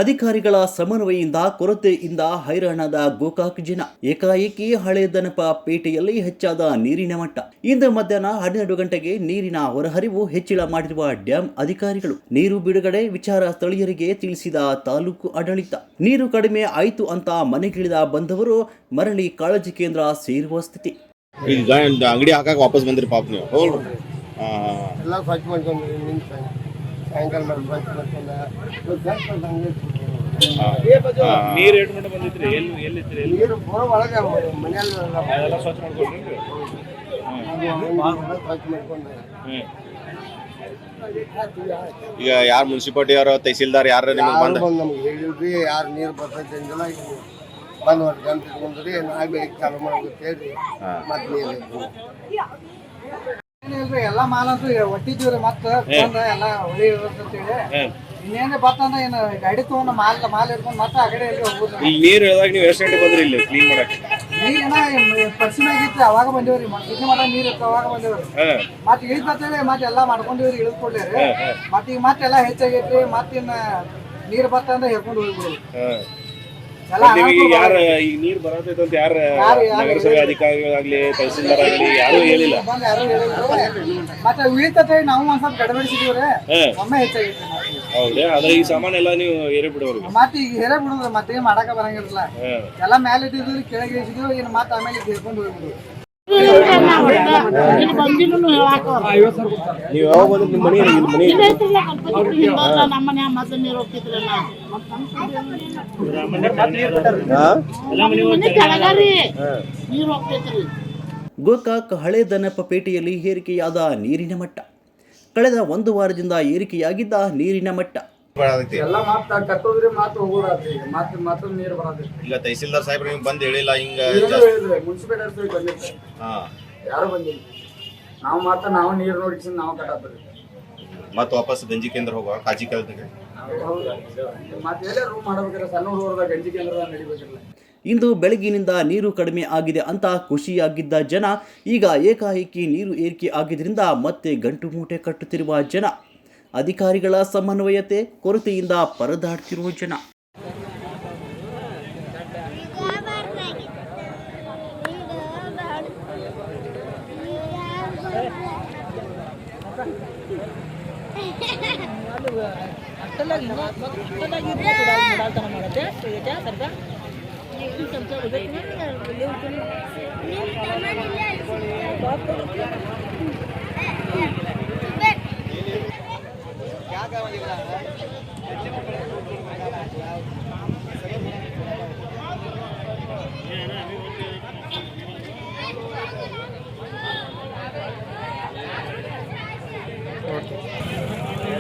ಅಧಿಕಾರಿಗಳ ಸಮನ್ವಯದಿಂದ ಕೊರತೆಯಿಂದ ಹೈರಾಣಾದ ಗೋಕಾಕ್ ಜನ. ಏಕಾಏಕಿ ಹಳೆದನಪ ಪೇಟೆಯಲ್ಲಿ ಹೆಚ್ಚಾದ ನೀರಿನ ಮಟ್ಟ. ಇಂದು ಮಧ್ಯಾಹ್ನ 12 ಗಂಟೆಗೆ ನೀರಿನ ಹೊರಹರಿವು ಹೆಚ್ಚಳ ಮಾಡಿರುವ ಡ್ಯಾಂ ಅಧಿಕಾರಿಗಳು. ನೀರು ಬಿಡುಗಡೆ ವಿಚಾರ ಸ್ಥಳೀಯರಿಗೆ ತಿಳಿಸಿದ ತಾಲೂಕು ಆಡಳಿತ. ನೀರು ಕಡಿಮೆ ಆಯಿತು ಅಂತ ಮನೆಗಿಳಿದ ಬಂದವರು ಮರಳಿ ಕಾಳಜಿ ಕೇಂದ್ರ ಸೇರುವ ಸ್ಥಿತಿ. ಈಗ ಅಂಗಡಿ ಹಾಕಕ್ಕೆ ವಾಪಸ್ ಬಂದ್ರಿ ಪಾಪ ನೀವು? ಎಲ್ಲ ಸ್ವಚ್ಛ ಮಾಡ್ಕೊಂಡ್ರಿ. ಸಾಯಂಕಾಲ ನೀರು ಎಷ್ಟು ಗಂಟೆ ಬಂದಿದ್ರಿ? ಎಲ್ಲಿದ್ರಿ? ನೀರು ಪೂರ ಒಳಗೆ ಮನೆಯಲ್ಲಿ ಸ್ವಚ್ಛ ಮಾಡ್ಕೊಂಡ್ರಿ? ಸ್ವಚ್ಛ ಮಾಡ್ಕೊಂಡ್ರೆ ಈಗ ಯಾರು ಮುನ್ಸಿಪಾಲಿಟಿ ಅವರು ತಹಸೀಲ್ದಾರ್ ಯಾರು ನಿಮಗೆ ಬಂದು ನಮ್ಗೆ ಹೇಳಿದ್ರಿ ಯಾರು ನೀರು ಬರ್ತೈತೆ ಅಂದಿಲ್ಲ. ಬಂದು ಒಂದು ಗಂಟೆ ಇಟ್ಕೊಂಡ್ರಿ ನಾಳೆ ಬೆಳಿಗ್ಗೆ ಚಾಲು ಮಾಡೋದು ಮತ್ತೆ ನೀರು ಎಲ್ಲ ಮಾಲ್ ಅಂತೂ ಒಟ್ಟಿದ್ದೀವ್ರಿ. ಮತ್ತೆ ಎಲ್ಲ ಹೊಳಿ ಇರ್ತೇಳಿ ಇನ್ನೇನು ಬರ್ತಂದ್ರೆ ಏನು ಗಾಡಿ ತಗೊಂಡು ಮಾಲ್ ಇಟ್ಕೊಂಡು ಮತ್ತೆ ಆ ಕಡೆ ಹೋಗುದು. ಇಲ್ಲಿ ನೀರು ಇಳಿದಾಗ ನೀವು ಎಷ್ಟು ಗಂಟೆ ಬಂದ್ರಿ ಇಲ್ಲಿ ಕ್ಲೀನ್ ಮಾಡಕ್ಕೆ? ನೀರೇನ ಪರ್ಸಿನ ಆಗಿತ್ತು ಅವಾಗ ಬಂದೇವ್ರಿ. ಕಿಡ್ನಿ ಮಾಡ ನೀರು ಇತ್ತು ಅವಾಗ ಬಂದೇವ್ರಿ. ಮತ್ತೆ ಇಳಿದ್ ಬರ್ತೇವೆ ಮತ್ತೆ ಎಲ್ಲ ಮಾಡ್ಕೊಂಡಿವ್ರಿ. ಇಳಿದ್ ಕೊಡ್ಲೇರಿ ಮತ್ತೆ ಈಗ ಮತ್ತೆಲ್ಲ ಹೆಚ್ಚಾಗೈತಿ. ಮತ್ತಿನ್ನ ನೀರು ಬರ್ತಂದ್ರೆ ಹೇಳ್ಕೊಂಡು ಹೋಗ್ಬಿಡ್ರಿ. ಯಾರು ಈಗ ನೀರು ಬರತೈತೆ ಅಂತ ಯಾರು ನಗರಸಭೆ ಅಧಿಕಾರಿಗಳಾಗ್ಲಿ ತಹಸೀಲ್ದಾರ್ ಆಗ್ಲಿ ಯಾರು ಹೇಳಿಲ್ಲ? ಮತ್ತೆ ಉಳಿತೈತೆ ನಾವು ಒಂದ್ ಸ್ವಲ್ಪ ಗಡಬಡಿಸಿದೀವ್ರಿ. ಒಮ್ಮೆ ಹೆಚ್ಚಾಗೈತಿ. ಹೌದ್ರಿ? ಆದ್ರೆ ಈ ಸಾಮಾನ್ ಎಲ್ಲ ನೀವು ಹೇರೇ ಬಿಡೋರು? ಮತ್ತೆ ಈಗ ಹೇರೇ ಬಿಡುದ್ರಿ. ಮತ್ತೆ ಏನ್ ಮಾಡಾಕ ಬರಂಗಿರಲ್ಲ. ಎಲ್ಲ ಮೇಲೆ ಇಟ್ಟಿದ್ವಿ ಕೆಳಗೆ ಇಳಿಸಿದ್ವಿ. ಇನ್ನು ಮತ್ತೆ ಆಮೇಲೆ ಹೇರ್ಕೊಂಡು ಹೋಗ್ಬಿಡ್ರಿ. ನೀವು ಯಾವಾಗ ಬಂದ್ರೆ ನಿಮ್ಮ ಗೋಕಾಕ್ ಹಳೆ ದನಪ ಪೇಟೆಯಲ್ಲಿ ಏರಿಕೆಯಾದ ನೀರಿನ ಮಟ್ಟ. ಕಳೆದ 1 ವಾರದಿಂದ ಏರಿಕೆಯಾಗಿದ್ದ ನೀರಿನ ಮಟ್ಟ. ಎಲ್ಲ ಮತ್ತೆ ಕಟ್ಟೋದ್ರಿ ಮತ್ತೆ ಹೋಗೋದ್ರಿ. ಮತ್ತೆ ಮತ್ತೊಂದು ನೀರು ಬರೋದ್ರಿ. ಈಗ ತಹಸೀಲ್ದಾರ್ ಸಾಹೇಬ್ರು ನಿಮ್ಗೆ ಬಂದು ಹೇಳಿಲ್ಲ? ಹಿಂಗ ಮುನ್ಸಿಪಾಲಿಟಿ ಬಂದಿತ್ತು. ಯಾರು ಬಂದಿಲ್ಲ. ನಾವು ನೀರು ನೋಡಿ ನಾವು ಕಟ್ಟತ್ತೀವಿ. ಮತ್ತೆ ವಾಪಸ್ ಗಂಜಿ ಕೇಂದ್ರ ಹೋಗುವ ಕಾಜಿ ಕೇಳ್ತೀವಿ. ಮತ್ತೆ ಎಲ್ಲ ರೂಮ್ ಮಾಡಬೇಕಾದ್ರೆ ಸಣ್ಣ ಹುಡುಗರದ ಗಂಜಿ ಕೇಂದ್ರದಾಗ ನಡಿಬೇಕಿಲ್ಲ. ಇಂದು ಬೆಳಗಿನಿಂದ ನೀರು ಕಡಿಮೆ ಆಗಿದೆ ಅಂತ ಖುಷಿಯಾಗಿದ್ದ ಜನ ಈಗ ಏಕಾಏಕಿ ನೀರು ಏರಿಕೆ ಆಗಿದ್ದರಿಂದ ಮತ್ತೆ ಗಂಟು ಮೂಟೆ ಕಟ್ಟುತ್ತಿರುವ ಜನ. ಅಧಿಕಾರಿಗಳ ಸಮನ್ವಯತೆ ಕೊರತೆಯಿಂದ ಪರದಾಡ್ತಿರುವ ಜನ.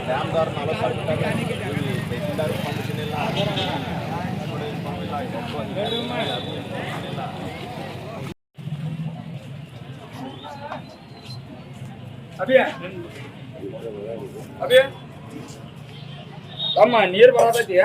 ಡ್ಯಾಮ್ದಾರ್ 40 ತಹಸೀಲ್ದಾರ್ ಪರ್ಮಿಷನ್ ಇಲ್ಲ. ಅಮ್ಮ ನೀರು ಬರತೈತಿ.